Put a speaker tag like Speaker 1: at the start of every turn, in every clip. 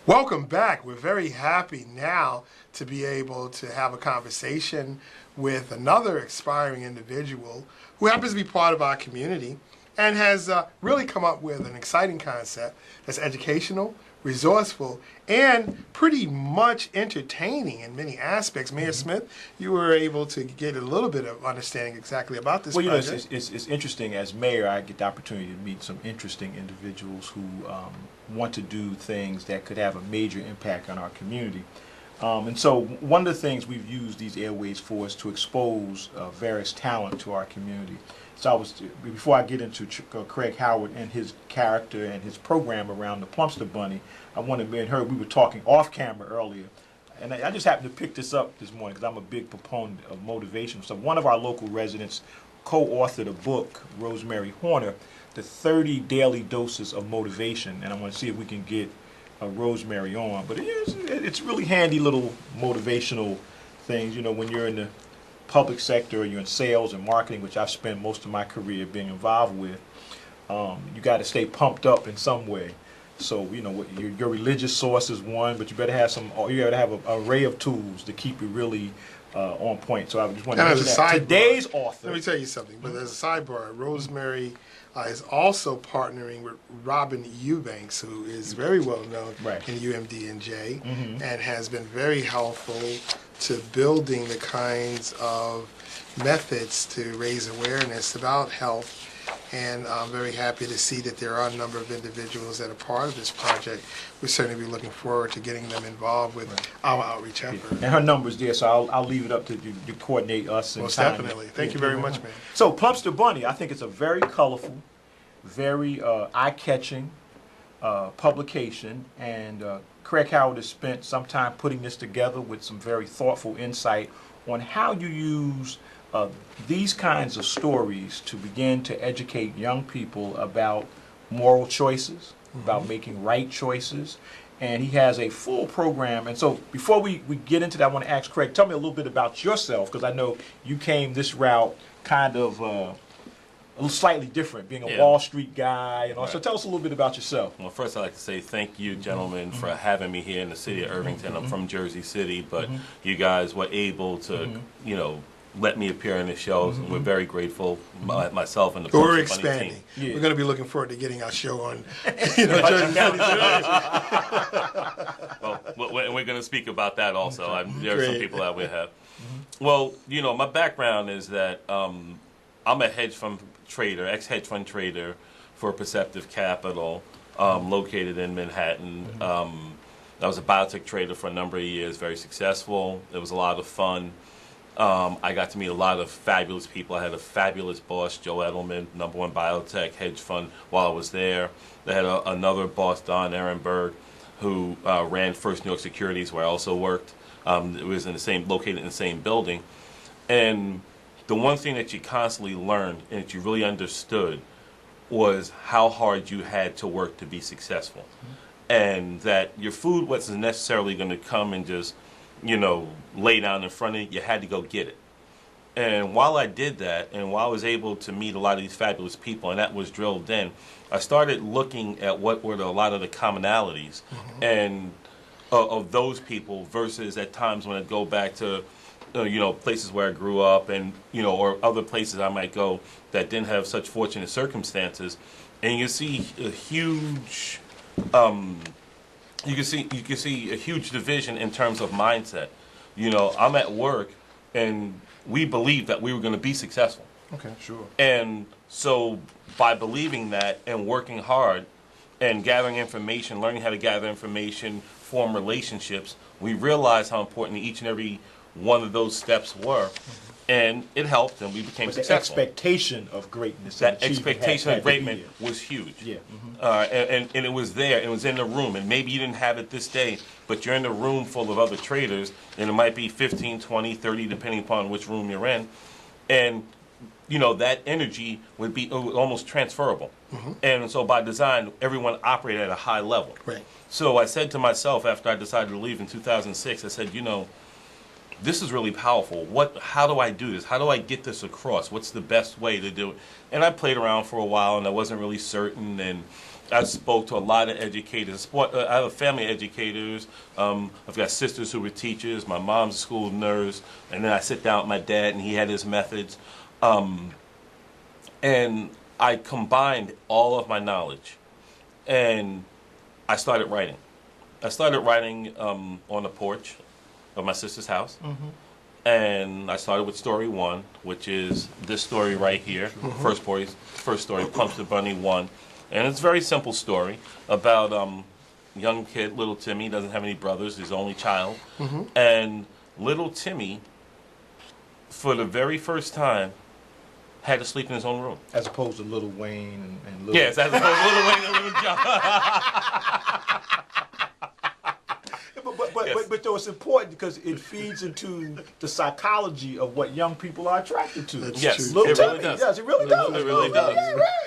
Speaker 1: Welcome back. We're very happy now to be able to have a conversation with another aspiring individual who happens to be part of our community and has really come up with an exciting concept that's educational, resourceful, and pretty much entertaining in many aspects. Mayor Smith, you were able to get a little bit of understanding exactly about this project.
Speaker 2: Well, it's interesting. As mayor, I get the opportunity to meet some interesting individuals who want to do things that could have a major impact on our community. And so one of the things we've used these airways for is to expose various talent to our community. So before I get into Craig Howard and his character and his program around the Plumster Bunny, I wanted me and her, we were talking off camera earlier, and I just happened to pick this up this morning because I'm a big proponent of motivation. So one of our local residents co-authored a book, Rosemary Horner, the 30 Daily Doses of Motivation, and I want to see if we can get Rosemary on. But it's really handy little motivational things, you know, when you're in the public sector, or you're in sales and marketing, which I've spent most of my career being involved with. You got to stay pumped up in some way. So, you know, your religious source is one, but you better have you got to have an array of tools to keep you really on point. So I just want to mention that. Today's author.
Speaker 1: Let me tell you something, but as a sidebar, Rosemary is also partnering with Robin Eubanks, who is very well known in UMD&J, and has been very helpful to building the kinds of methods to raise awareness about health. And I'm very happy to see that there are a number of individuals that are part of this project. We'll certainly be looking forward to getting them involved with our outreach effort.
Speaker 2: And her number's there, so I'll leave it up to you to coordinate us.
Speaker 1: Most definitely. Thank you very much, man.
Speaker 2: So Plumster Bunny, I think it's a very colorful, very eye-catching publication, and Craig Howard has spent some time putting this together with some very thoughtful insight on how you use these kinds of stories to begin to educate young people about moral choices, about making right choices. And he has a full program. And so before we get into that, I want to ask Craig, tell me a little bit about yourself, because I know you came this route kind of a little slightly different, being a Wall Street guy and all. So tell us a little bit about yourself.
Speaker 3: Well, first I'd like to say thank you, gentlemen, for having me here in the city of Irvington. I'm from Jersey City, but you guys were able to, you know, let me appear in the shows, and we're very grateful, myself and the
Speaker 1: We're expanding. We're going to be looking forward to getting our show on, Jersey City.
Speaker 3: Well, we're going to speak about that also. There are some people that we have. Well, you know, my background is that I'm a hedge fund trader, ex-hedge fund trader for Perceptive Capital, located in Manhattan. I was a biotech trader for a number of years, very successful. It was a lot of fun. I got to meet a lot of fabulous people. I had a fabulous boss, Joe Edelman, #1 biotech hedge fund while I was there. They had another boss, Don Ehrenberg, who ran First New York Securities, where I also worked. It was located in the same building. And the one thing that you constantly learned and that you really understood was how hard you had to work to be successful. And that your food wasn't necessarily going to come and just, you know, lay down in front of you. You had to go get it. And while I did that, and while I was able to meet a lot of these fabulous people, and that was drilled in, I started looking at what were a lot of the commonalities and of those people versus at times when I go back to you know, places where I grew up, and you know, or other places I might go that didn't have such fortunate circumstances, and you see a huge, you can see a huge division in terms of mindset. You know, I'm at work, and we believed that we were going to be successful.
Speaker 2: Okay, sure.
Speaker 3: And so by believing that and working hard and gathering information, learning how to gather information, form relationships, we realized how important each and every one of those steps were, and it helped, and we became successful.
Speaker 2: The expectation of greatness.
Speaker 3: That expectation of greatness was huge.
Speaker 2: Yeah.
Speaker 3: And it was there. It was in the room, and maybe you didn't have it this day, but you're in a room full of other traders, and it might be 15, 20, 30, depending upon which room you're in, and you know, that energy would be almost transferable. And so by design, everyone operated at a high level.
Speaker 1: Right.
Speaker 3: So I said to myself after I decided to leave in 2006, I said, you know, this is really powerful. How do I do this? How do I get this across? What's the best way to do it? And I played around for a while, and I wasn't really certain. And I spoke to a lot of educators. I have a family of educators. I've got sisters who were teachers. My mom's a school nurse. And then I sit down with my dad, and he had his methods. And I combined all of my knowledge, and I started writing. I started writing on the porch of my sister's house. And I started with story 1, which is this story right here. First story, Plumps the Bunny 1. And it's a very simple story about young kid, little Timmy, doesn't have any brothers, his only child. And little Timmy, for the very first time, had to sleep in his own room.
Speaker 2: As opposed to Little Wayne and Little...
Speaker 3: Yes, as opposed to Little Wayne and Little John.
Speaker 2: But though it's important because it feeds into the psychology of what young people are attracted to.
Speaker 3: Yes,
Speaker 2: Little
Speaker 3: it
Speaker 2: Timmy.
Speaker 3: really does.
Speaker 2: Yes, it really does.
Speaker 3: It really does.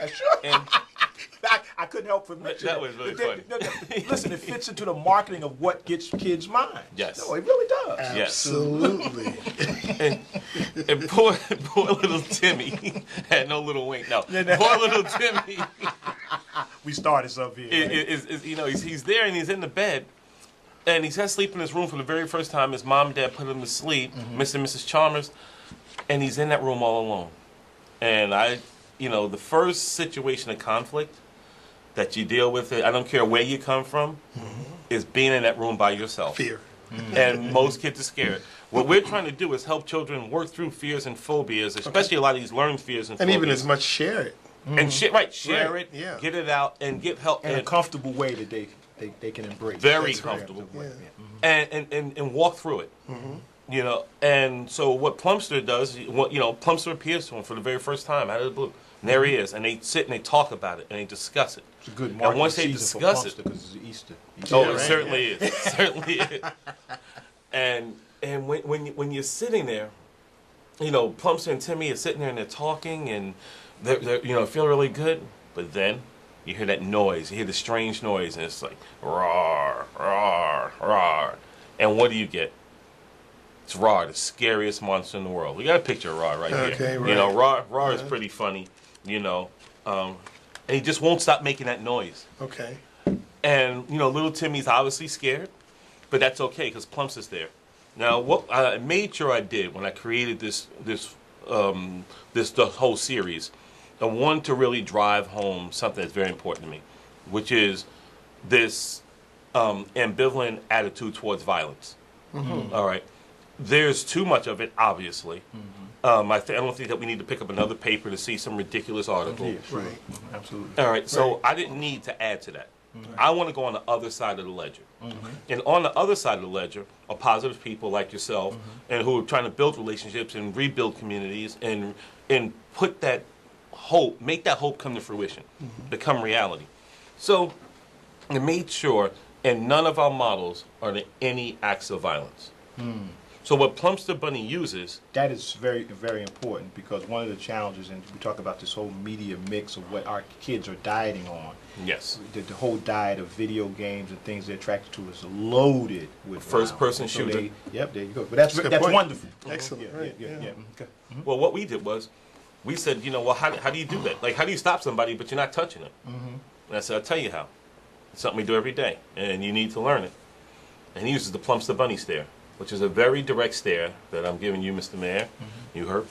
Speaker 2: Yeah, sure.
Speaker 3: And
Speaker 2: I couldn't help but mention
Speaker 3: that was really funny.
Speaker 2: Listen, it fits into the marketing of what gets kids' minds.
Speaker 3: Yes.
Speaker 2: No, it really does.
Speaker 1: Absolutely.
Speaker 3: and poor little Timmy had no Little Wayne. No, poor little Timmy.
Speaker 2: We started something here.
Speaker 3: He's there and he's in the bed. And he's had sleep in his room for the very first time. His mom and dad put him to sleep, Mr. and Mrs. Chalmers, and he's in that room all alone. And the first situation of conflict that you deal with, I don't care where you come from, is being in that room by yourself.
Speaker 1: Fear.
Speaker 3: And most kids are scared. What we're trying to do is help children work through fears and phobias, especially a lot of these learned fears and phobias.
Speaker 1: And even as much share it.
Speaker 3: And share it,
Speaker 1: yeah.
Speaker 3: get it out, and get help.
Speaker 2: In a comfortable way that they can embrace.
Speaker 3: Very
Speaker 2: That's
Speaker 3: comfortable.
Speaker 2: Right.
Speaker 3: And walk through it. And so what Plumster does, Plumster appears to him for the very first time out of the blue. And there he is, and they sit and they talk about it and they discuss it.
Speaker 2: It's a good
Speaker 3: and once they discuss it,
Speaker 2: because it's Easter.
Speaker 3: It certainly is. It certainly is. And when you're sitting there, Plumster and Timmy are sitting there and they're talking and they're feeling really good, but then you hear that noise. You hear the strange noise, and it's like, roar, roar, roar. And what do you get? It's Roar, the scariest monster in the world. We got a picture of Roar right here.
Speaker 1: Right.
Speaker 3: Roar is pretty funny, and he just won't stop making that noise.
Speaker 1: Okay.
Speaker 3: And, little Timmy's obviously scared, but that's okay because Plumps is there. Now, what I made sure I did when I created the whole series, I wanted to really drive home something that's very important to me, which is this ambivalent attitude towards violence. All right. There's too much of it, obviously. I don't think that we need to pick up another paper to see some ridiculous article.
Speaker 2: Yes, right. Absolutely.
Speaker 3: All right. So I didn't need to add to that. I want to go on the other side of the ledger. And on the other side of the ledger are positive people like yourself and who are trying to build relationships and rebuild communities and put that hope, make that hope come to fruition, become reality. So I made sure, and none of our models are there any acts of violence. So what Plumps the Bunny uses...
Speaker 2: That is very, very important because one of the challenges, and we talk about this whole media mix of what our kids are dieting on.
Speaker 3: Yes.
Speaker 2: The whole diet of video games and things they're attracted to is loaded with
Speaker 3: first-person shooter.
Speaker 2: Yep, there you go. But that's wonderful.
Speaker 1: Excellent.
Speaker 2: Yeah. Okay.
Speaker 3: Well, what we did was, we said, how do you do that? Like, how do you stop somebody but you're not touching them? And I said, I'll tell you how. It's something we do every day, and you need to learn it. And he uses the Plumps the Bunny stare, which is a very direct stare that I'm giving you, Mr. Mayor, you heard.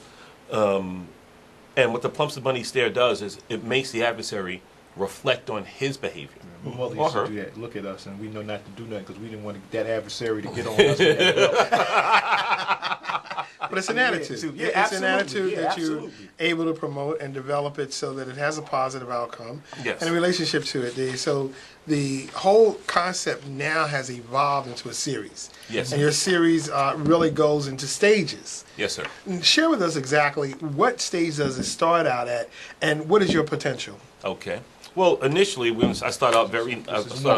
Speaker 3: And what the Plumps the Bunny stare does is it makes the adversary reflect on his behavior.
Speaker 2: My mother used to do that. Look at us, and we know not to do nothing because we didn't want that adversary to get on us.
Speaker 1: But it's an attitude.
Speaker 2: Yeah,
Speaker 1: it's an attitude that
Speaker 2: absolutely.
Speaker 1: you're able to promote and develop it so that it has a positive outcome
Speaker 3: Yes.
Speaker 1: and a relationship to it. So the whole concept now has evolved into a series.
Speaker 3: Yes.
Speaker 1: And your series really goes into stages.
Speaker 3: Yes, sir.
Speaker 1: And share with us exactly what stage does it start out at and what is your potential?
Speaker 3: Okay. Well, initially, I start out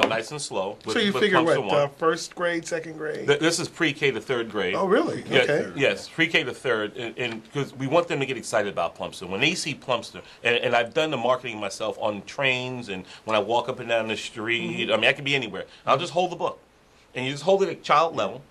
Speaker 3: nice and slow.
Speaker 1: So you figure
Speaker 3: Plumps the
Speaker 1: what,
Speaker 3: One.
Speaker 1: first grade, second grade?
Speaker 3: This is pre-K to third grade.
Speaker 1: Oh, really?
Speaker 3: Yeah,
Speaker 1: Okay.
Speaker 3: yes, pre-K to third, and because we want them to get excited about Plumpster. When they see Plumpster, and I've done the marketing myself on trains and when I walk up and down the street, I mean, I can be anywhere. I'll just hold the book, and you just hold it at child level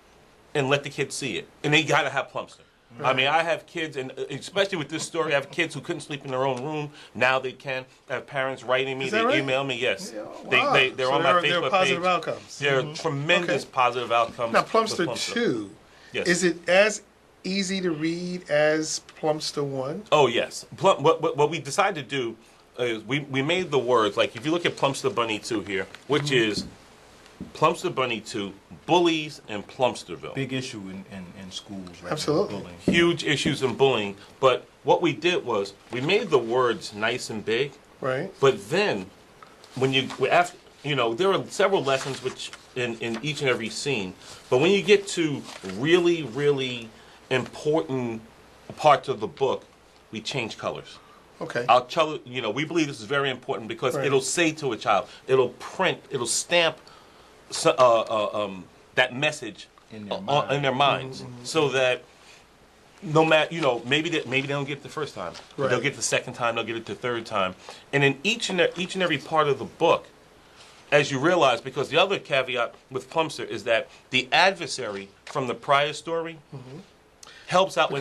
Speaker 3: and let the kids see it. And they got to have Plumpster. I mean, I have kids, and especially with this story, I have kids who couldn't sleep in their own room. Now they can. I have parents writing me. They email me. Yes.
Speaker 1: Yeah, wow.
Speaker 3: They're on my Facebook page.
Speaker 1: There are positive outcomes.
Speaker 3: There are tremendous positive outcomes.
Speaker 1: Now, Plumster 2, is it as easy to read as Plumster 1?
Speaker 3: Oh, yes. What we decided to do is we made the words, like if you look at Plumster Bunny 2 here, which is Plumster Bunny 2, Bullies in Plumsterville.
Speaker 2: Big issue in schools right
Speaker 1: Absolutely.
Speaker 2: now. Bullying.
Speaker 3: Huge issues in bullying. But what we did was we made the words nice and big.
Speaker 1: Right.
Speaker 3: But then when after, there are several lessons which in each and every scene. But when you get to really, really important parts of the book, we change colors.
Speaker 1: Okay.
Speaker 3: Our color, we believe this is very important because it'll say to a child, it'll stamp that message in their minds, so that no matter, maybe they don't get it the first time, but they'll get it the second time, they'll get it the third time, and in each and every part of the book, as you realize, because the other caveat with Plumster is that the adversary from the prior story helps out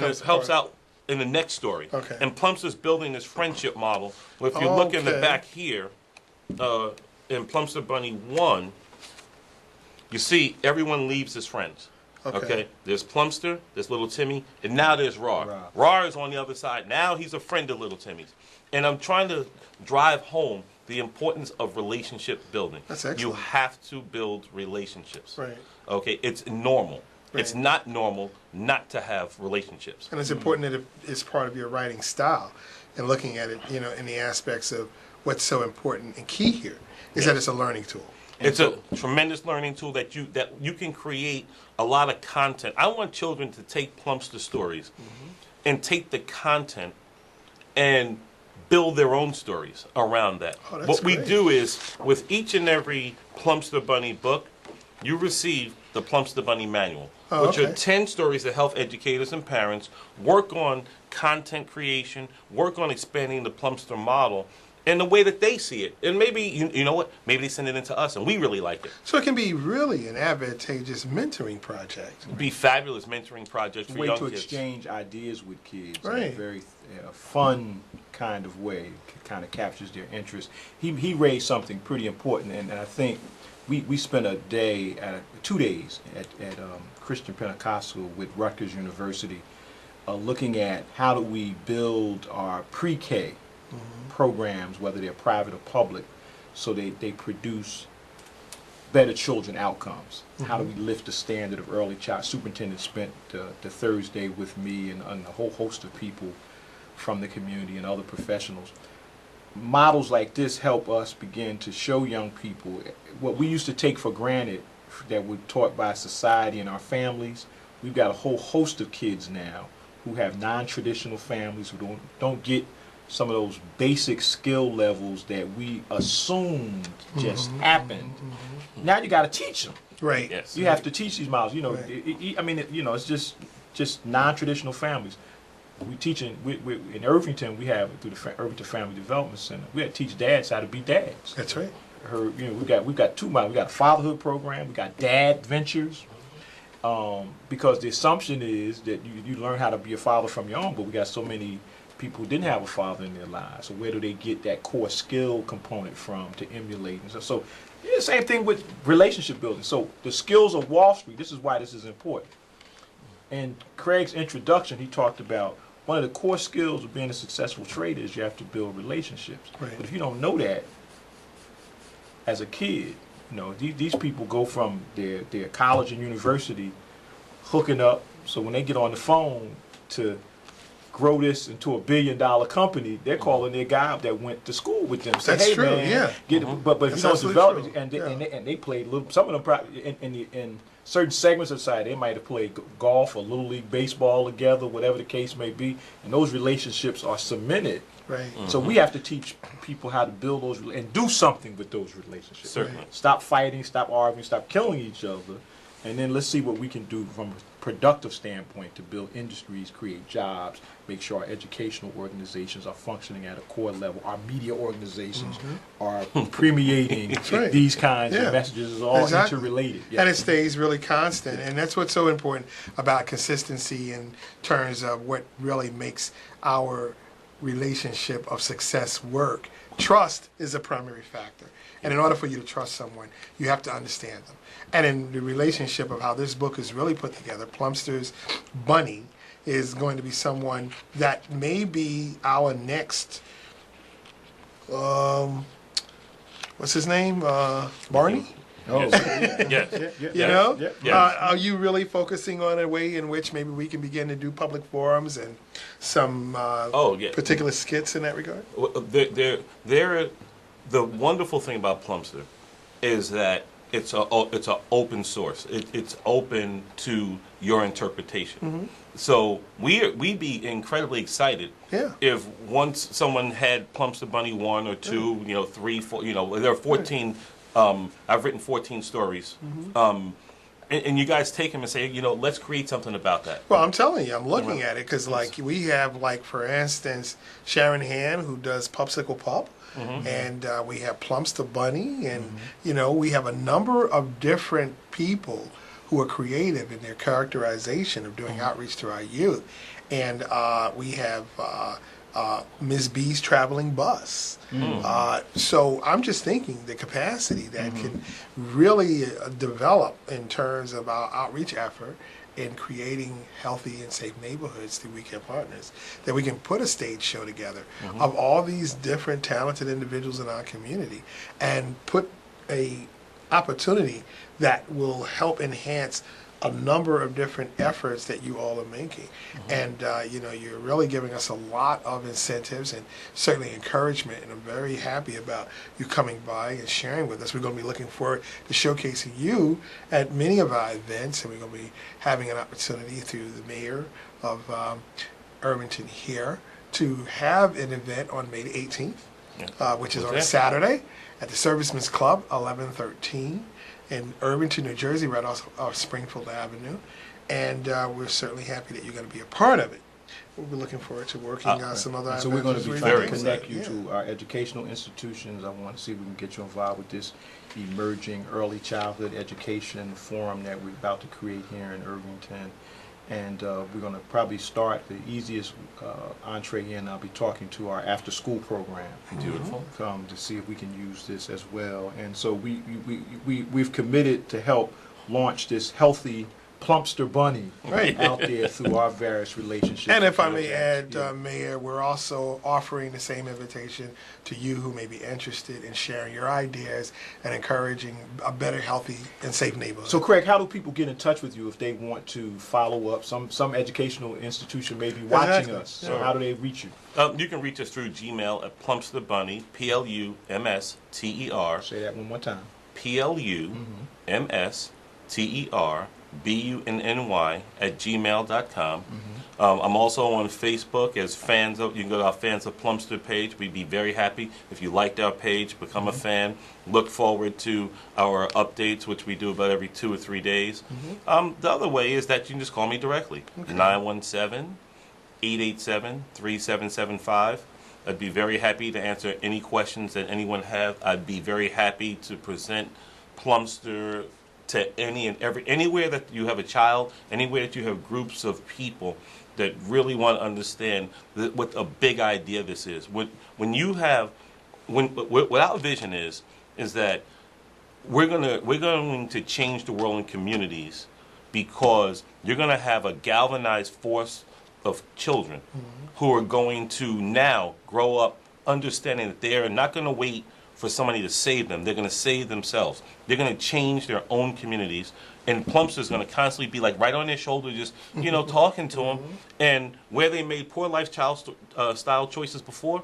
Speaker 3: in the next story.
Speaker 1: Okay.
Speaker 3: And Plumster's building this friendship model. Well, if you look in the back here, in Plumster Bunny 1, you see everyone leaves as friends. Okay. There's Plumster, there's little Timmy, and now there's Rar. Rar is on the other side. Now he's a friend of little Timmy's. And I'm trying to drive home the importance of relationship building.
Speaker 1: That's excellent.
Speaker 3: You have to build relationships.
Speaker 1: Right.
Speaker 3: Okay. It's normal.
Speaker 1: Right.
Speaker 3: It's not normal not to have relationships.
Speaker 1: And it's important that it's part of your writing style and looking at it, in the aspects of what's so important and key here is that it's a learning tool.
Speaker 3: It's a tremendous learning tool that you can create a lot of content. I want children to take Plumster stories and take the content and build their own stories around that.
Speaker 1: Oh, that's
Speaker 3: what
Speaker 1: great.
Speaker 3: we do is, with each and every Plumster Bunny book, you receive the Plumster Bunny Manual, which are 10 stories that help educators and parents work on content creation, work on expanding the Plumster model in the way that they see it. And maybe, you know what, maybe they send it into us and we really like it.
Speaker 1: So it can be really an advantageous mentoring project.
Speaker 3: It'd be fabulous mentoring project for young kids.
Speaker 2: Way to exchange ideas with kids in
Speaker 1: Right.
Speaker 2: a very fun kind of way. It kind of captures their interest. He raised something pretty important, and I think we spent 2 days at Christian Pentecostal with Rutgers University looking at how do we build our pre-K programs, whether they're private or public, so they produce better children outcomes. How do we lift the standard of early child? Superintendent spent the Thursday with me and a whole host of people from the community and other professionals. Models like this help us begin to show young people what we used to take for granted that we're taught by society and our families. We've got a whole host of kids now who have non-traditional families who don't get some of those basic skill levels that we assumed just happened. Now you got to teach them.
Speaker 1: Right.
Speaker 3: Yes.
Speaker 2: You have to teach these models. It's just non-traditional families. We teaching in Irvington. We have through the Irvington Family Development Center. We had to teach dads how to be dads.
Speaker 1: That's right.
Speaker 2: We've got 2 models. We got a fatherhood program. We got dad ventures. Because the assumption is that you learn how to be a father from your own, but we got so many people who didn't have a father in their lives. So where do they get that core skill component from to emulate? And so yeah, same thing with relationship building. So the skills of Wall Street, this is why this is important. In Craig's introduction, he talked about one of the core skills of being a successful trader is you have to build relationships.
Speaker 1: Right.
Speaker 2: But if you don't know that as a kid, these people go from their college and university hooking up, so when they get on the phone to grow this into a $1 billion company, they're calling their guy that went to school with them. Say,
Speaker 1: That's
Speaker 2: hey,
Speaker 1: true,
Speaker 2: man,
Speaker 1: yeah.
Speaker 2: But if you don't develop it, and they played little, some of them probably in certain segments of society, they might have played golf or little league baseball together, whatever the case may be, and those relationships are cemented.
Speaker 1: Right.
Speaker 2: So we have to teach people how to build those and do something with those relationships.
Speaker 3: Certainly.
Speaker 2: Stop fighting, stop arguing, stop killing each other, And then let's see what we can do from a productive standpoint to build industries, create jobs, make sure our educational organizations are functioning at a core level. Our media organizations are permeating these kinds of messages. It's all interrelated.
Speaker 1: And it stays really constant. And that's what's so important about consistency in terms of what really makes our relationship of success work. Trust is a primary factor. And in order for you to trust someone, you have to understand them. And in the relationship of how this book is really put together, Plumster's Bunny is going to be someone that may be our next, what's his name? Barney?
Speaker 2: Oh,
Speaker 3: Yes.
Speaker 1: You know?
Speaker 3: Yes.
Speaker 1: Are you really focusing on a way in which maybe we can begin to do public forums and some particular skits in that regard?
Speaker 3: Well, the wonderful thing about Plumster is that it's a open source. It's open to your interpretation. So we'd be incredibly excited if once someone had Plumster Bunny 1 or 2, 3, 4, there are 14. I've written 14 stories. And you guys take them and say, let's create something about that.
Speaker 1: Well, I'm telling you, I'm looking at it because, we have, for instance, Sharon Han, who does Pupsicle Pup, and we have Plumster Bunny, and, we have a number of different people who are creative in their characterization of doing outreach to our youth. And we have Ms. B's Traveling Bus. So I'm just thinking the capacity that can really develop in terms of our outreach effort in creating healthy and safe neighborhoods through Weekend Partners, that we can put a stage show together of all these different talented individuals in our community and put a opportunity that will help enhance a number of different efforts that you all are making. And, you're really giving us a lot of incentives and certainly encouragement, and I'm very happy about you coming by and sharing with us. We're going to be looking forward to showcasing you at many of our events, and we're going to be having an opportunity through the mayor of Irvington here to have an event on May the 18th, which is on a Saturday at the Servicemen's Club, 1113. In Irvington, New Jersey, right off Springfield Avenue. And we're certainly happy that you're going to be a part of it. We'll be looking forward to working on some other
Speaker 2: So we're going to be
Speaker 1: trying
Speaker 2: to connect you to our educational institutions. I want to see if we can get you involved with this emerging early childhood education forum that we're about to create here in Irvington. And we're going to probably start the easiest entree in. I'll be talking to our after-school program.
Speaker 3: Beautiful.
Speaker 2: To see if we can use this as well. And so we've committed to help launch this healthy Plumster Bunny out there through our various relationships.
Speaker 1: And if I may add, Mayor, we're also offering the same invitation to you who may be interested in sharing your ideas and encouraging a better, healthy, and safe neighborhood.
Speaker 2: So, Craig, how do people get in touch with you if they want to follow up? Some educational institution may be watching us. So how do they reach you?
Speaker 3: You can reach us through Gmail at Plumster Bunny, Plumster.
Speaker 2: Say that one more time.
Speaker 3: Plumster BUNNY@gmail.com. I'm also on Facebook as fans of. You can go to our Fans of Plumster page. We'd be very happy if you liked our page, become a fan. Look forward to our updates, which we do about every 2 or 3 days. The other way is that you can just call me directly, 917-887-3775. I'd be very happy to answer any questions that anyone have. I'd be very happy to present Plumster to anywhere that you have a child, anywhere that you have groups of people that really want to understand what a big idea this is. What our vision is that we're going to change the world in communities, because you're going to have a galvanized force of children who are going to now grow up understanding that they are not going to wait for somebody to save them. They're going to save themselves. They're going to change their own communities. And Plumster's going to constantly be right on their shoulder, just, talking to them. And where they made poor lifestyle style choices before,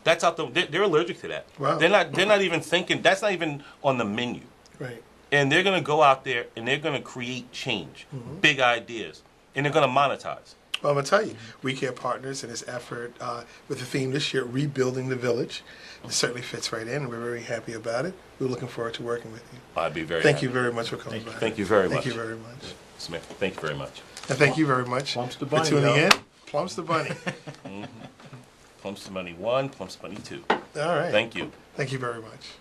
Speaker 3: that's out they're allergic to that.
Speaker 1: Wow.
Speaker 3: They're not even thinking, that's not even on the menu.
Speaker 1: Right.
Speaker 3: And they're going to go out there and they're going to create change, big ideas, and they're going to monetize.
Speaker 1: Well, I'm going to tell you, We Care Partners in this effort with the theme this year, Rebuilding the Village. It certainly fits right in, and we're very happy about it. We're looking forward to working with you.
Speaker 3: I'd be very
Speaker 1: Thank
Speaker 3: happy.
Speaker 1: you very much for coming by.
Speaker 3: Thank you very much.
Speaker 1: Thank you very much.
Speaker 3: Smith, thank you very much.
Speaker 1: And thank you very much
Speaker 2: Plumps the
Speaker 1: for
Speaker 2: bunny,
Speaker 1: tuning
Speaker 2: y'all.
Speaker 1: in. Plumps the Bunny.
Speaker 3: Plumps the Money 1, Plumps the Money 2.
Speaker 1: All right.
Speaker 3: Thank you.
Speaker 1: Thank you very much.